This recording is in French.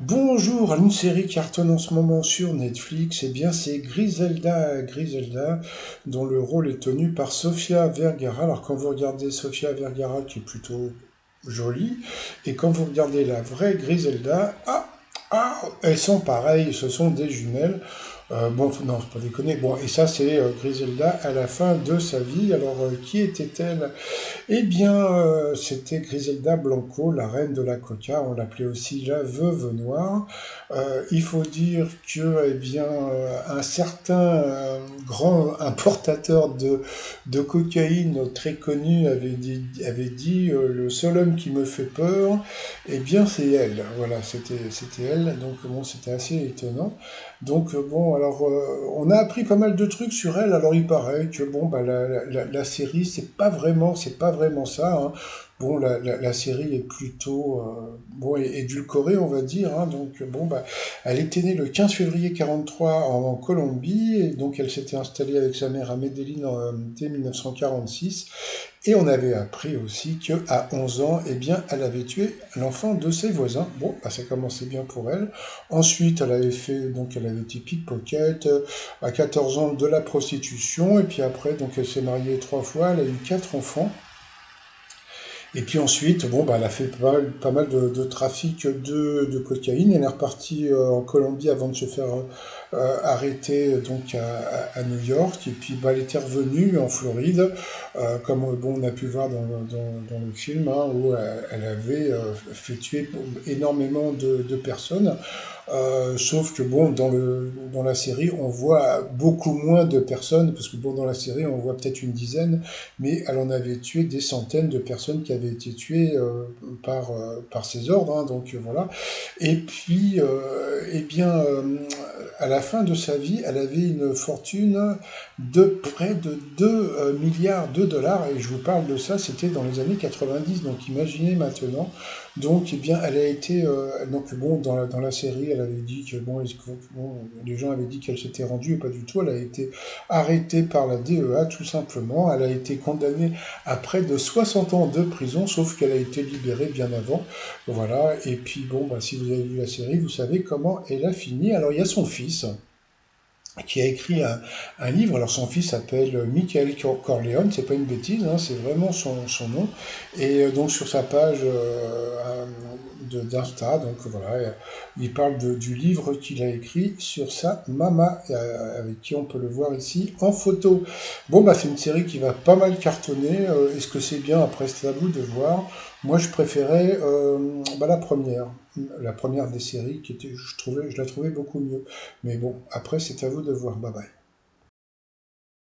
Bonjour, une série qui cartonne en ce moment sur Netflix, eh bien c'est Griselda, dont le rôle est tenu par Sofia Vergara. Alors quand vous regardez Sofia Vergara, qui est plutôt jolie, et quand vous regardez la vraie Griselda, elles sont pareilles, ce sont des jumelles. Bon, non, faut pas déconner. Bon, et ça c'est Griselda à la fin de sa vie. Alors qui était-elle? Eh bien, c'était Griselda Blanco, la reine de la coca, on l'appelait aussi la veuve noire. Il faut dire que, eh bien, un certain grand importateur de cocaïne très connu avait dit le seul homme qui me fait peur, eh bien, c'est elle. Voilà, c'était elle. Donc, bon, c'était assez étonnant. Donc bon, alors on a appris pas mal de trucs sur elle. Alors il paraît que bon, bah, la série, c'est pas vraiment ça, hein. Bon, la série est plutôt bon, édulcorée, on va dire, hein. Donc bon, bah, elle était née le 15 février 43 en Colombie, et donc elle s'était installée avec sa mère à Medellín dès 1946. Et on avait appris aussi qu'à 11 ans, eh bien, elle avait tué l'enfant de ses voisins. Bon, bah, ça commençait bien pour elle. Ensuite, elle avait été pickpocket. À 14 ans, de la prostitution. Et puis après, donc, elle s'est mariée 3 fois. Elle a eu 4 enfants. Et puis ensuite, bon, bah, elle a fait pas mal de trafic de cocaïne. Elle est repartie en Colombie avant de se faire arrêter donc à New York. Et puis bah, elle était revenue en Floride, comme bon, on a pu voir dans le film, hein, où elle avait fait tuer énormément de personnes. Sauf que bon, dans la série, on voit beaucoup moins de personnes, parce que bon, dans la série, on voit peut-être une dizaine, mais elle en avait tué des centaines de personnes qui avaient été tuées par ses ordres, hein, donc voilà. Et puis, eh bien, à la fin de sa vie, elle avait une fortune de près de 2 milliards de dollars, et je vous parle de ça, c'était dans les années 90, donc imaginez maintenant. Donc, eh bien, elle a été, donc bon, dans la série, elle avait dit que bon, les gens avaient dit qu'elle s'était rendue, et pas du tout. Elle a été arrêtée par la DEA, tout simplement. Elle a été condamnée à près de 60 ans de prison, sauf qu'elle a été libérée bien avant. Voilà. Et puis bon, bah, si vous avez vu la série, vous savez comment elle a fini. Alors, il y a son fils qui a écrit un livre. Alors son fils s'appelle Michael Corleone, c'est pas une bêtise, hein, c'est vraiment son nom. Et donc sur sa page d'Insta, donc voilà, il parle du livre qu'il a écrit sur sa maman, avec qui on peut le voir ici en photo. Bon, bah c'est une série qui va pas mal cartonner. Est-ce que c'est bien? Après, c'est à vous de voir. Moi, je préférais bah, la première des séries, je la trouvais beaucoup mieux. Mais bon, après, c'est à vous de voir. Bye bye.